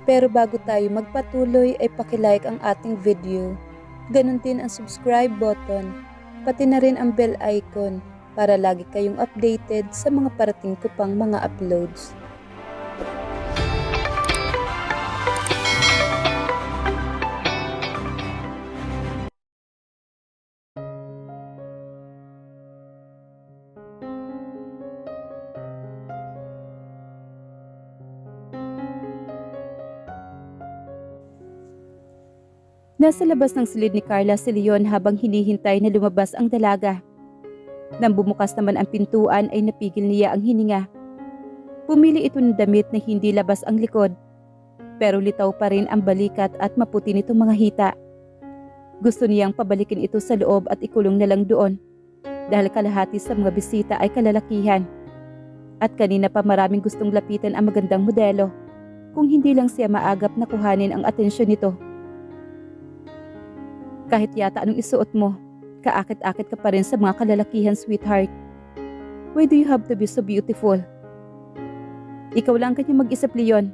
Pero bago tayo magpatuloy ay pakilike ang ating video. Ganon din ang subscribe button, pati na rin ang bell icon para lagi kayong updated sa mga parating ko pang mga uploads. Nasa labas ng silid ni Carla si Leon habang hinihintay na lumabas ang dalaga. Nang bumukas naman ang pintuan ay napigil niya ang hininga. Pumili ito ng damit na hindi labas ang likod, pero litaw pa rin ang balikat at maputi nitong mga hita. Gusto niyang pabalikin ito sa loob at ikulong na lang doon, dahil kalahati sa mga bisita ay kalalakihan. At kanina pa maraming gustong lapitan ang magandang modelo, kung hindi lang siya maagap na kuhanin ang atensyon nito. Kahit yata anong isuot mo, kaakit-akit ka pa rin sa mga kalalakihan, sweetheart. Why do you have to be so beautiful? Ikaw lang kanya mag-isip, Leon.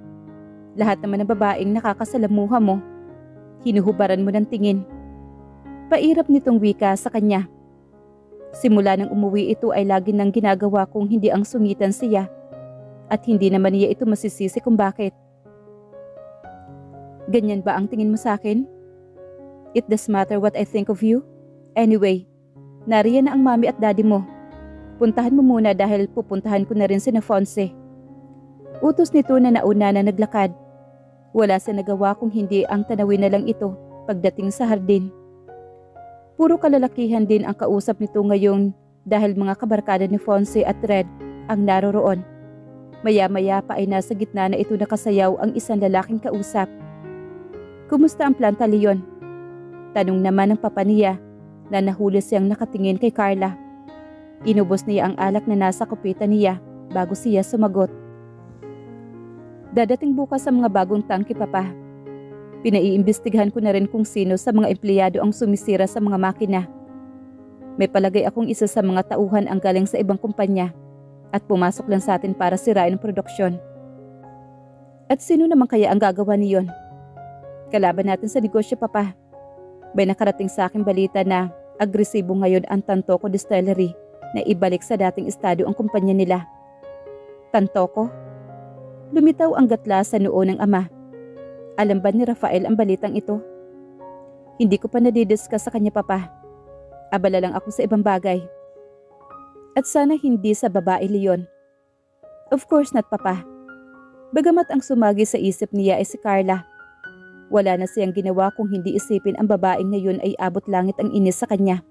Lahat naman ng babaeng nakakasalamuha mo, hinuhubaran mo ng tingin. Pairap nitong wika sa kanya. Simula nang umuwi ito ay lagi nang ginagawa kung hindi ang sungitan siya, at hindi naman niya ito masisisi kung bakit. Ganyan ba ang tingin mo sa akin? It does matter what I think of you. Anyway, nariyan na ang mami at daddy mo. Puntahan mo muna dahil pupuntahan ko na rin si Fonse. Utos nito na nauna na naglakad. Wala sa nagawa kung hindi ang tanawin na lang ito pagdating sa hardin. Puro kalalakihan din ang kausap nito ngayon dahil mga kabarkada ni Fonse at Red ang naroroon. Maya-maya pa ay nasa gitna na ito nakasayaw ang isang lalaking kausap. Kumusta ang planta, Leon? Tanong naman ng papa niya na nahuli siyang nakatingin kay Carla. Inubos niya ang alak na nasa kupitan niya bago siya sumagot. Dadating bukas sa mga bagong tangke, papa. Pinaiimbestigahan ko na rin kung sino sa mga empleyado ang sumisira sa mga makina. May palagay akong isa sa mga tauhan ang galing sa ibang kumpanya at pumasok lang sa atin para sirain ang produksyon. At sino naman kaya ang gagawa niyon? Kalaban natin sa negosyo, papa. May nakarating sa aking balita na agresibo ngayon ang Tantoco Distillery na ibalik sa dating estado ang kumpanya nila. Tantoco? Lumitaw ang gatla sa noo ng ama. Alam ba ni Rafael ang balitang ito? Hindi ko pa nadidiscuss sa kanya, papa. Abala lang ako sa ibang bagay. At sana hindi sa babae, Leon. Of course not, papa. Bagamat ang sumagi sa isip niya ay si Carla, wala na siyang ginawa kung hindi isipin ang babaeng na yun ay abot langit ang inis sa kanya.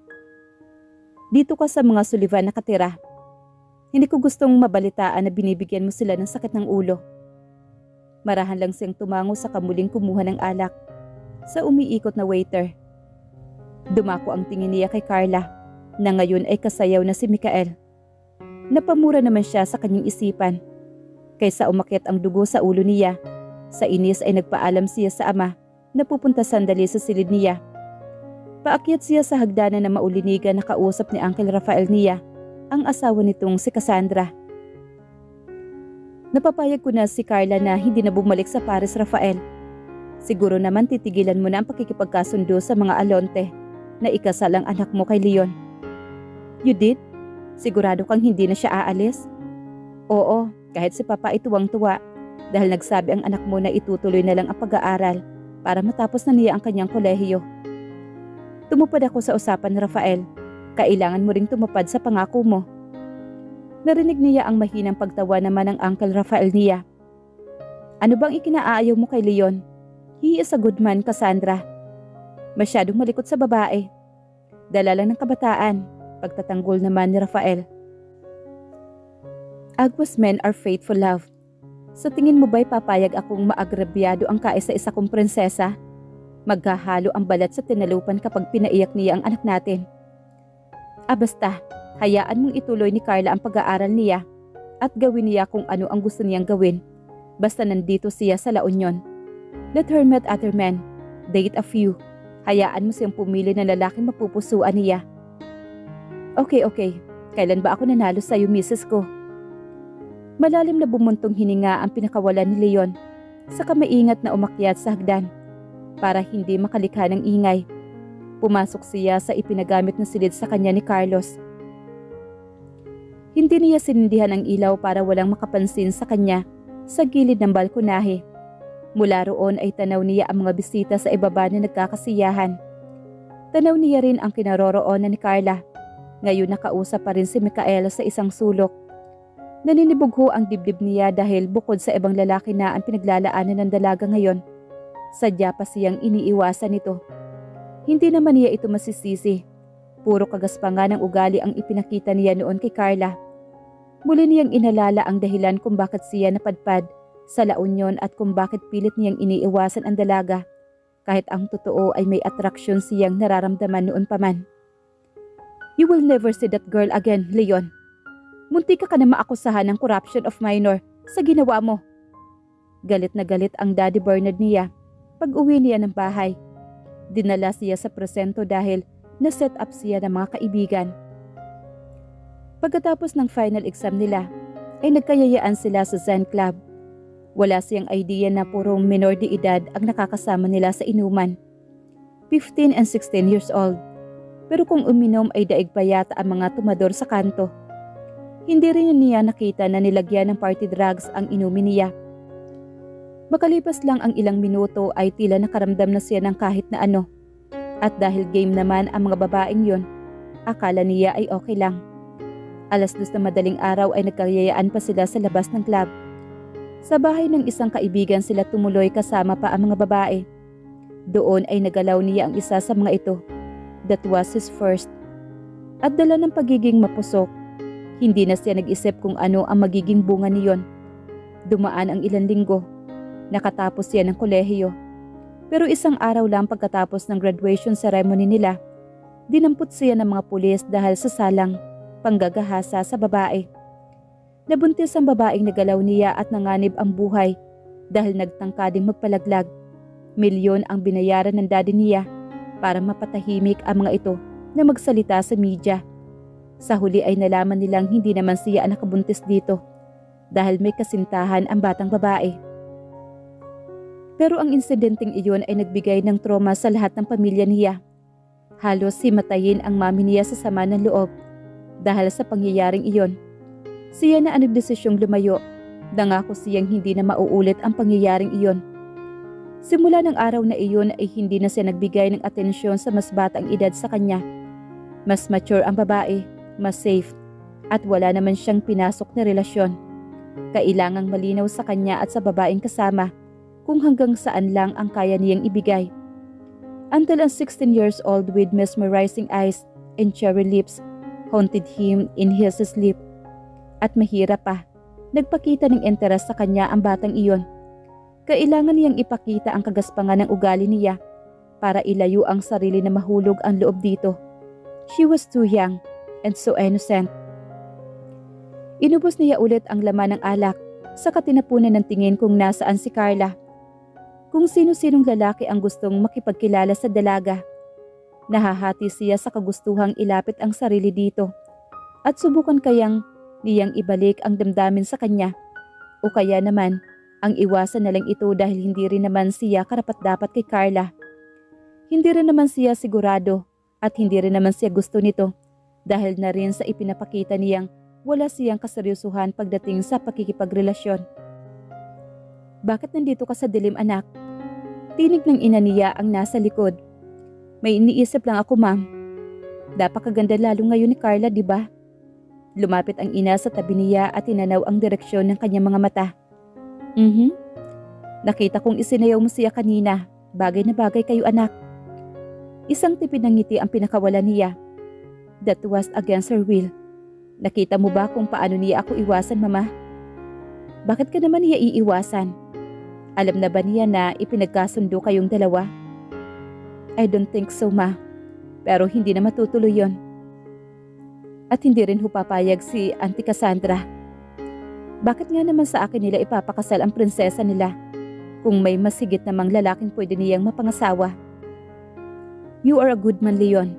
Dito ka sa mga Sullivan nakatira. Hindi ko gustong mabalitaan na binibigyan mo sila ng sakit ng ulo. Marahan lang siyang tumango sa kamuling kumuha ng alak sa umiikot na waiter. Dumako ang tingin niya kay Carla na ngayon ay kasayaw na si Mikael. Napamura naman siya sa kanyang isipan. Kaysa umakyat ang dugo sa ulo niya, sa inis ay nagpaalam siya sa ama na pupunta sandali sa silid niya. Paakyat siya sa hagdanan na maulinigan na kausap ni Uncle Rafael niya, ang asawa nitong si Cassandra. Napapayag ko na si Carla na hindi na bumalik sa Paris, Rafael. Siguro naman titigilan mo na ang pakikipagkasundo sa mga Alonte na ikasal ang anak mo kay Leon. You did? Sigurado kang hindi na siya aalis? Oo, kahit si Papa ay tuwang-tuwa. Dahil nagsabi ang anak mo na itutuloy na lang ang pag-aaral para matapos na niya ang kanyang kolehiyo. Tumupad ako sa usapan ni Rafael. Kailangan mo ring tumupad sa pangako mo. Narinig niya ang mahinang pagtawa naman ng Uncle Rafael niya. Ano bang ikinaayaw mo kay Leon? He is a good man, Cassandra. Masyadong malikot sa babae. Dala lang ng kabataan, pagtatanggol naman ni Rafael. Agwas men are faithful, love. Sa tingin mo ba'y papayag akong maagrabyado ang kaisa-isa kong prinsesa? Maghahalo ang balat sa tinalupan kapag pinaiyak niya ang anak natin. Basta, hayaan mong ituloy ni Carla ang pag-aaral niya at gawin niya kung ano ang gusto niyang gawin. Basta nandito siya sa La Union. Let her meet other men, date a few. Hayaan mo siyang pumili ng lalaking mapupusuan niya. Okay. Kailan ba ako nanalo sa'yo, misis ko? Malalim na bumuntong hininga ang pinakawalan ni Leon Saka maingat na umakyat sa hagdan para hindi makalikha ng ingay. Pumasok siya sa ipinagamit na silid sa kanya ni Carlos. Hindi niya sinindihan ang ilaw para walang makapansin sa kanya sa gilid ng balkonahe. Mula roon ay tanaw niya ang mga bisita sa ibaba na nagkakasiyahan. Tanaw niya rin ang kinaroroonan ni Carla. Ngayon nakausap pa rin si Micaela sa isang sulok. Naninibog ho ang dibdib niya dahil bukod sa ibang lalaki na ang pinaglalaanan ng dalaga ngayon, sadya pa siyang iniiwasan nito. Hindi naman niya ito masisisi. Puro kagaspangan ng ugali ang ipinakita niya noon kay Carla. Muli niyang inalala ang dahilan kung bakit siya napadpad sa La Union at kung bakit pilit niyang iniiwasan ang dalaga kahit ang totoo ay may atraksyon siyang nararamdaman noon pa man. You will never see that girl again, Leon. Muntik ka na maakusahan ng corruption of minor sa ginawa mo. Galit na galit ang Daddy Bernard niya pag-uwi niya ng bahay. Dinala siya sa presento dahil na-set up siya ng mga kaibigan. Pagkatapos ng final exam nila, ay nagkayayaan sila sa Zen Club. Wala siyang idea na purong minor de edad ang nakakasama nila sa inuman. 15 and 16 years old. Pero kung uminom ay daig pa yata ang mga tumador sa kanto. Hindi rin niya nakita na nilagyan ng party drugs ang inumin niya. Makalipas lang ang ilang minuto ay tila nakaramdam na siya ng kahit na ano. At dahil game naman ang mga babaeng yon, akala niya ay okay lang. 2:00 na madaling araw ay nagkayayaan pa sila sa labas ng club. Sa bahay ng isang kaibigan sila tumuloy kasama pa ang mga babae. Doon ay nagalaw niya ang isa sa mga ito. That was his first. At dala ng pagiging mapusok, hindi na siya nag-isip kung ano ang magiging bunga niyon. Dumaan ang ilang linggo. Nakatapos siya ng kolehiyo. Pero isang araw lang pagkatapos ng graduation ceremony nila, dinampot siya ng mga pulis dahil sa salang panggagahasa sa babae. Nabuntis ang babaeng nagalaw niya at nanganib ang buhay dahil nagtangka ding magpalaglag. Milyon ang binayaran ng daddy niya para mapatahimik ang mga ito na magsalita sa media. Sa huli ay nalaman nilang hindi naman siya ang nakabuntis dito dahil may kasintahan ang batang babae. Pero ang insidenteng iyon ay nagbigay ng trauma sa lahat ng pamilya niya. Halos himatayin ang mami niya sa sama ng loob dahil sa pangyayaring iyon. Siya na ang nagdesisyong lumayo, nangako siyang hindi na mauulit ang pangyayaring iyon. Simula ng araw na iyon ay hindi na siya nagbigay ng atensyon sa mas batang edad sa kanya. Mas mature ang babae, mas safe, at wala naman siyang pinasok na relasyon. Kailangang malinaw sa kanya at sa babaeng kasama kung hanggang saan lang ang kaya niyang ibigay. Until ang 16 years old with mesmerizing eyes and cherry lips haunted him in his sleep. At mahirap pa, nagpakita ng interes sa kanya ang batang iyon. Kailangan niyang ipakita ang kagaspangan ng ugali niya para ilayo ang sarili na mahulog ang loob dito. She was too young and so innocent. Inubos niya ulit ang laman ng alak, saka tinapunan ng tingin kung nasaan si Carla. Kung sino-sinong lalaki ang gustong makipagkilala sa dalaga. Nahahati siya sa kagustuhang ilapit ang sarili dito at subukan kayang niyang ibalik ang damdamin sa kanya o kaya naman ang iwasan na lang ito dahil hindi rin naman siya karapat-dapat kay Carla. Hindi rin naman siya sigurado at hindi rin naman siya gusto nito dahil na rin sa ipinapakita niyang wala siyang kaseryosuhan pagdating sa pakikipagrelasyon. Bakit nandito ka sa dilim, anak? Tinig ng ina niya ang nasa likod. May iniisip lang ako, ma'am. Napakaganda lalo ngayon ni Carla, di ba? Lumapit ang ina sa tabi niya at tinanaw ang direksyon ng kanyang mga mata. Nakita kong isinayaw mo siya kanina. Bagay na bagay kayo, anak. Isang tipid ng ngiti ang pinakawalan niya. That was against her will. Nakita mo ba kung paano niya ako iwasan, mama? Bakit ka naman niya iiwasan? Alam na ba niya na ipinagkasundo kayong dalawa? I don't think so, ma. Pero hindi na matutuloy yon. At hindi rin papayag si Auntie Cassandra. Bakit nga naman sa akin nila ipapakasal ang prinsesa nila kung may mas higit namang lalaking pwede niyang mapangasawa? You are a good man, Leon.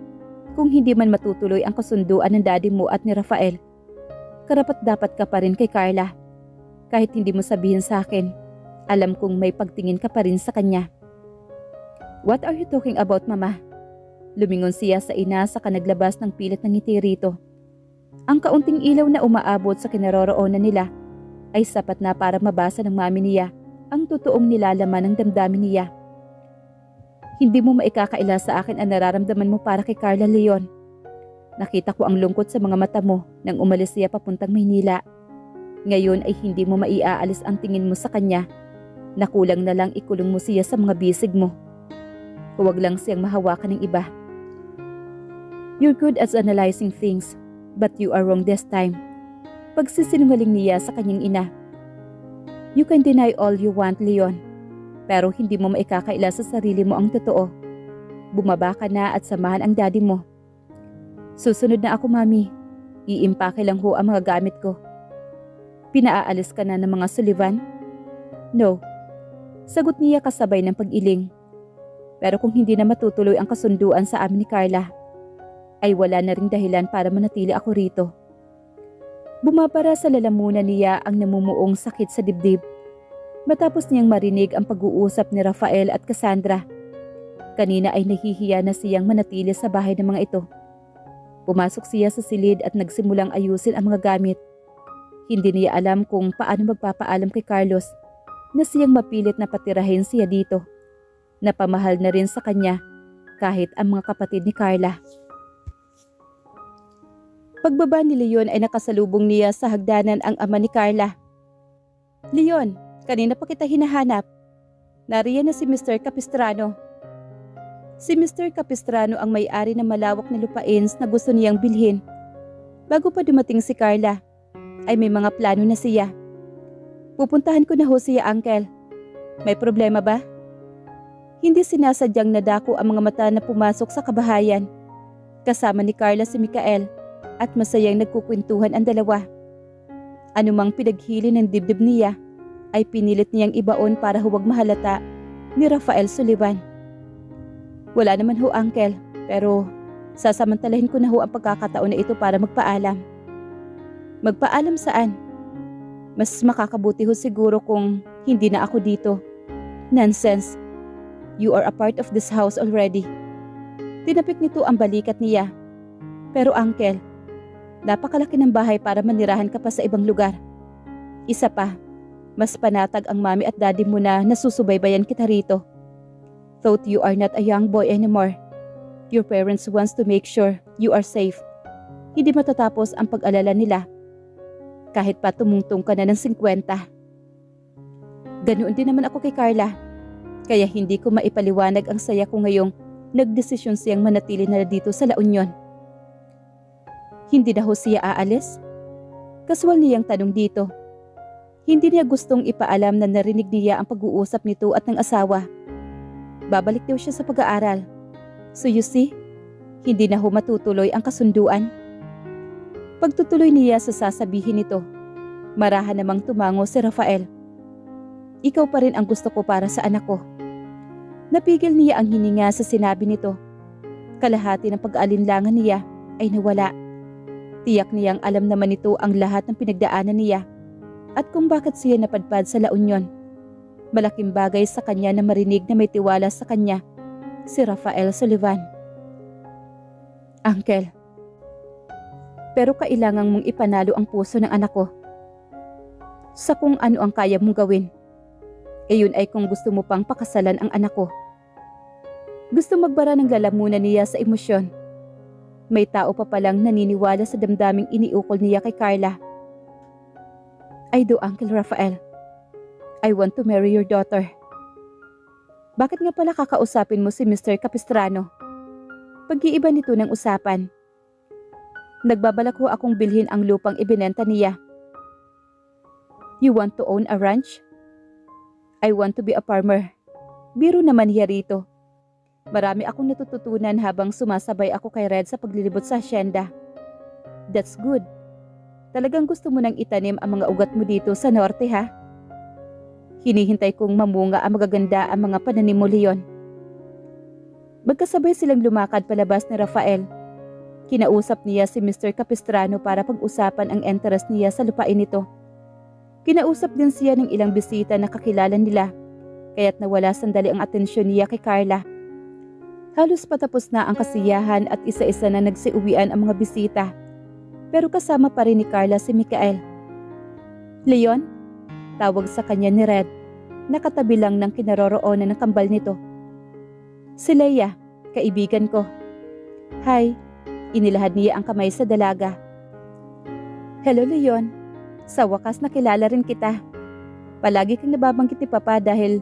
Kung hindi man matutuloy ang kasunduan ng daddy mo at ni Rafael, karapat dapat ka pa rin kay Carla. Kahit hindi mo sabihin sa akin, Alam kong may pagtingin ka pa rin sa kanya. What are you talking about, Mama? Lumingon siya sa ina sa kanaglabas ng pilit ng ngiti rito. Ang kaunting ilaw na umaabot sa kinaroroonan nila ay sapat na para mabasa ng mami niya ang totoong nilalaman ng damdamin niya. Hindi mo maikakaila sa akin ang nararamdaman mo para kay Carla, Leon. Nakita ko ang lungkot sa mga mata mo nang umalis siya papuntang Maynila. Ngayon ay hindi mo maiaalis ang tingin mo sa kanya. Nakulang na lang ikulong mo siya sa mga bisig mo. Huwag lang siyang mahawakan ng iba. You're good at analyzing things, but you are wrong this time. Pagsisinungaling niya sa kanyang ina. You can deny all you want, Leon. Pero hindi mo maikakaila sa sarili mo ang totoo. Bumaba ka na at samahan ang daddy mo. Susunod na ako, Mami. Iimpake lang ho ang mga gamit ko. Pinaaalis ka na ng mga Sullivan? No. Sagot niya kasabay ng pag-iling. Pero kung hindi na matutuloy ang kasunduan sa amin ni Carla, ay wala na ring dahilan para manatili ako rito. Bumabara sa lalamunan niya ang namumuong sakit sa dibdib. Matapos niyang marinig ang pag-uusap ni Rafael at Cassandra. Kanina ay nahihiya na siyang manatili sa bahay ng mga ito. Pumasok siya sa silid at nagsimulang ayusin ang mga gamit. Hindi niya alam kung paano magpapaalam kay Carlos na siyang mapilit na patirahin siya dito. Napamahal na rin sa kanya kahit ang mga kapatid ni Carla. Pagbaba ni Leon ay nakasalubong niya sa hagdanan ang ama ni Carla. Leon, kanina pa kita hinahanap. Nariyan na si Mr. Capistrano. Si Mr. Capistrano ang may-ari ng malawak na lupain na gusto niyang bilhin. Bago pa dumating si Carla, ay may mga plano na siya. Pupuntahan ko na ho siya, Uncle. May problema ba? Hindi sinasadyang nadako ang mga mata na pumasok sa kabahayan. Kasama ni Carla si Mikael at masayang nagkukwentuhan ang dalawa. Anumang pinaghili ng dibdib niya ay pinilit niyang ibaon para huwag mahalata ni Rafael Sullivan. Wala naman ho, Uncle, pero sasamantalahin ko na ho ang pagkakataon na ito para magpaalam. Magpaalam saan? Mas makakabuti ho siguro kung hindi na ako dito. Nonsense. You are a part of this house already. Tinapik nito ang balikat niya. Pero Uncle, napakalaki ng bahay para manirahan ka pa sa ibang lugar. Isa pa, mas panatag ang mami at daddy mo na nasusubaybayan kita rito. Thought you are not a young boy anymore. Your parents wants to make sure you are safe. Hindi matatapos ang pag-alala nila. Kahit pa tumungtong ka na ng 50. Ganoon din naman ako kay Carla. Kaya hindi ko maipaliwanag ang saya ko ngayong nagdesisyon siyang manatili na dito sa La Union. Hindi na ho siya aalis? Kaswal niyang tanong dito. Hindi niya gustong ipaalam na narinig niya ang pag-uusap nito at ng asawa. Babalik daw siya sa pag-aaral. So you see, hindi na ho matutuloy ang kasunduan. Pagtutuloy niya sa sasabihin nito, marahan namang tumango si Rafael. Ikaw pa rin ang gusto ko para sa anak ko. Napigil niya ang hininga sa sinabi nito. Kalahati ng pag-aalinlangan niya ay nawala. Tiyak niyang alam naman nito ang lahat ng pinagdaanan niya at kung bakit siya napadpad sa La Union. Malaking bagay sa kanya na marinig na may tiwala sa kanya si Rafael Sullivan. Uncle, pero kailangan mong ipanalo ang puso ng anak ko. Sa kung ano ang kaya mong gawin. Iyon ay kung gusto mo pang pakasalan ang anak ko. Gusto magbara ng lalamunan niya sa emosyon. May tao pa palang naniniwala sa damdaming iniukol niya kay Carla. I do, Uncle Rafael. I want to marry your daughter. Bakit nga pala kakausapin mo si Mr. Capistrano? Pag-iiba nito ng usapan. Nagbabalak ho akong bilhin ang lupang ibinenta niya. You want to own a ranch? I want to be a farmer. Biro naman niya rito. Marami akong natututunan habang sumasabay ako kay Red sa paglilibot sa asyenda. That's good. Talagang gusto mo nang itanim ang mga ugat mo dito sa norte, ha? Hinihintay kong mamunga ang magaganda ang mga pananim mo, Leon. Magkasabay silang lumakad palabas ni Rafael. Kinausap niya si Mr. Capistrano para pag-usapan ang interest niya sa lupain nito. Kinausap din siya ng ilang bisita na kakilala nila, kaya't nawala sandali ang atensyon niya kay Carla. Halos patapos na ang kasiyahan at isa-isa na nagsiuwian ang mga bisita. Pero kasama pa rin ni Carla si Mikael. "Leon?" Tawag sa kanya ni Red. Nakatabi lang ng kinaroroonan ng kambal nito. "Si Leia, kaibigan ko." "Hi." Inilahad niya ang kamay sa dalaga. "Hello, Leon. Sa wakas nakilala rin kita. Palagi kang nababanggit ni Papa dahil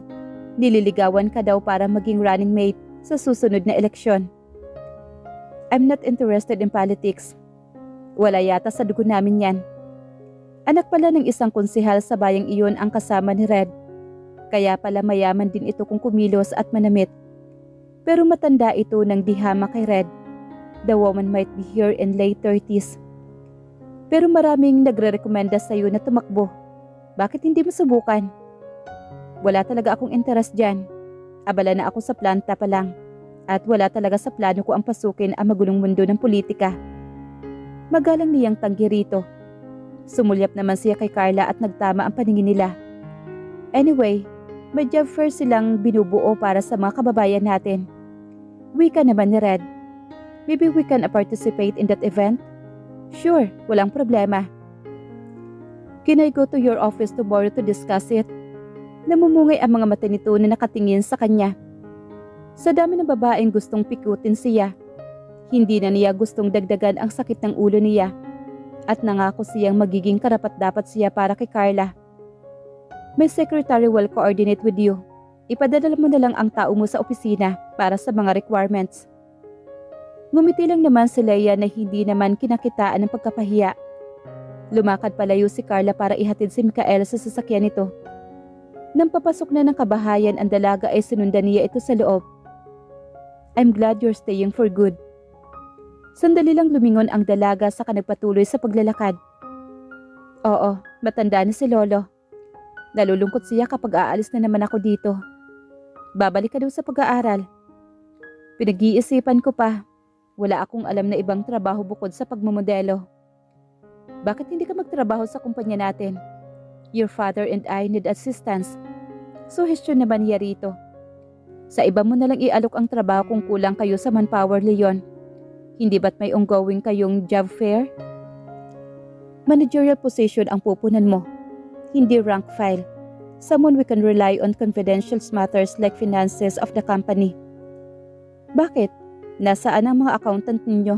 nililigawan ka daw para maging running mate sa susunod na eleksyon." "I'm not interested in politics. Wala yata sa dugo namin yan." Anak pala ng isang konsehal sa bayang iyon ang kasama ni Red. Kaya pala mayaman din ito kung kumilos at manamit. Pero matanda ito ng dihama kay Red. The woman might be here in late 30s. Pero maraming nagre-rekomenda sa iyo na tumakbo. Bakit hindi mo subukan? "Wala talaga akong interest dyan. Abala na ako sa planta pa lang. At wala talaga sa plano ko ang pasukin ang magulong mundo ng politika." Magalang niyang tanggi rito. Sumulyap naman siya kay Carla at nagtama ang paningin nila. "Anyway, may job fair silang binubuo para sa mga kababayan natin." Wika naman ni Red. "Maybe we can participate in that event?" "Sure, walang problema." "Can I go to your office tomorrow to discuss it?" Namumungay ang mga mata nito na nakatingin sa kanya. Sa dami ng babaeng gustong pikutin siya, hindi na niya gustong dagdagan ang sakit ng ulo niya at nangako siyang magiging karapat-dapat siya para kay Carla. "My secretary will coordinate with you. Ipadadala mo na lang ang tao mo sa opisina para sa mga requirements." Ngumiti lang naman si Leia na hindi naman kinakitaan ng pagkapahiya. Lumakad palayo si Carla para ihatid si Mikael sa sasakyan nito. Nang papasok na ng kabahayan ang dalaga ay sinundan niya ito sa loob. "I'm glad you're staying for good." Sandali lang lumingon ang dalaga saka nagpatuloy sa paglalakad. "Oo, matanda na si Lolo. Nalulungkot siya kapag aalis na naman ako dito. Babalik ka daw sa pag-aaral." "Pinag-iisipan ko pa. Wala akong alam na ibang trabaho bukod sa pagmamodelo." "Bakit hindi ka magtrabaho sa kumpanya natin? Your father and I need assistance." Suhestyon naman niya rito. "Sa iba mo na lang ialok ang trabaho kung kulang kayo sa manpower, Leon. Hindi ba't may ongoing kayong job fair? Managerial position ang pupunan mo, hindi rank file. Someone we can rely on confidential matters like finances of the company." "Bakit? Nasaan ang mga accountant ninyo?"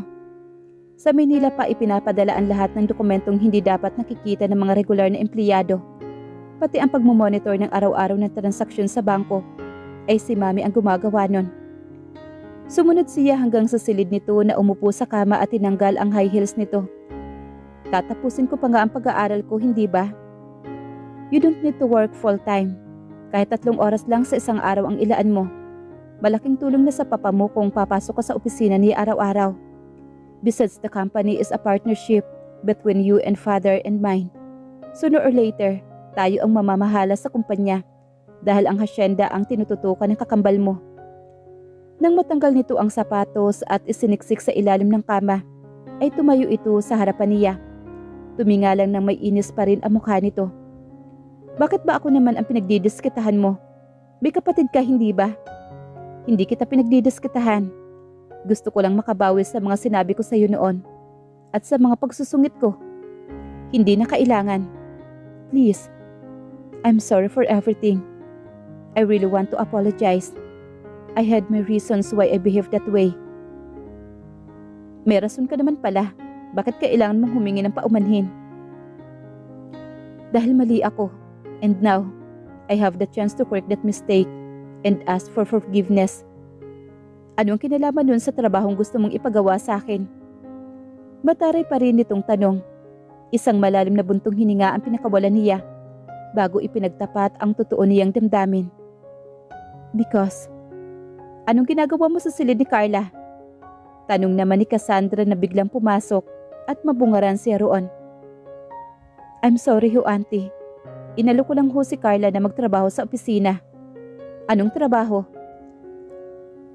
"Sa Manila pa ipinapadala ang lahat ng dokumentong hindi dapat nakikita ng mga regular na empleyado. Pati ang pagmumonitor ng araw-araw na transaksyon sa bangko ay si Mami ang gumagawa nun." Sumunod siya hanggang sa silid nito na umupo sa kama at tinanggal ang high heels nito. "Tatapusin ko pa nga ang pag-aaral ko, hindi ba? You don't need to work full-time. Kahit 3 oras lang sa isang araw ang ilaan mo. Malaking tulong na sa papa mo kung papasok ka sa opisina niya araw-araw. Besides, the company is a partnership between you and father and mine. Sooner or later, tayo ang mamamahala sa kumpanya dahil ang hasyenda ang tinututukan ng kakambal mo." Nang matanggal nito ang sapatos at isiniksik sa ilalim ng kama, ay tumayo ito sa harapan niya. Tuminga lang ng may inis pa rin ang mukha nito. "Bakit ba ako naman ang pinagdidiskitahan mo? May kapatid ka, hindi ba?" "Hindi kita pinagdidiskitahan. Gusto ko lang makabawi sa mga sinabi ko sa iyo noon at sa mga pagsusungit ko. Hindi na kailangan. Please, I'm sorry for everything. I really want to apologize. I had my reasons why I behaved that way." "May rason ka naman pala. Bakit kailangan mong humingi ng paumanhin?" "Dahil mali ako. And now, I have the chance to correct that mistake and ask for forgiveness." "Anong kinalaman nun sa trabahong gusto mong ipagawa sa akin?" Mataray pa rin nitong tanong. Isang malalim na buntong hininga ang pinakawalan niya bago ipinagtapat ang totoo niyang damdamin. "Because..." "Anong ginagawa mo sa silid ni Carla?" Tanong naman ni Cassandra na biglang pumasok at mabungaran siya roon. "I'm sorry ho, auntie. Inalok ko lang ho si Carla na magtrabaho sa opisina." "Anong trabaho?"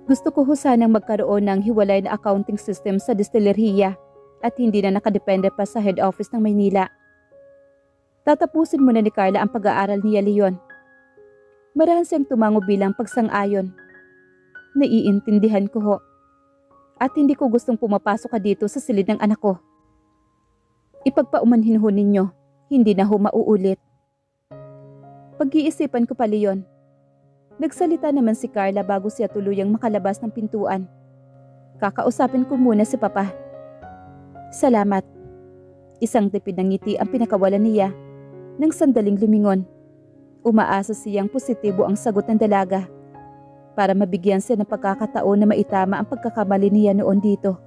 "Gusto ko ho sanang magkaroon ng hiwalay na accounting system sa distilleria at hindi na nakadepende pa sa head office ng Maynila." Tatapusin muna ni Carla ang pag-aaral niya, Leon. Marahan siyang tumango bilang pagsang-ayon. Naiintindihan ko ho. At hindi ko gustong pumapasok ka dito sa silid ng anak ko. Ipagpaumanhin ho ninyo, hindi na ho mauulit. Pag-iisipan ko pa, Leon. Nagsalita naman si Carla bago siya tuluyang makalabas ng pintuan. Kakausapin ko muna si Papa. Salamat. Isang tipid ng ngiti ang pinakawalan niya. Nang sandaling lumingon, umaasa siyang positibo ang sagot ng dalaga para mabigyan siya ng pagkakataon na maitama ang pagkakamali niya noon dito.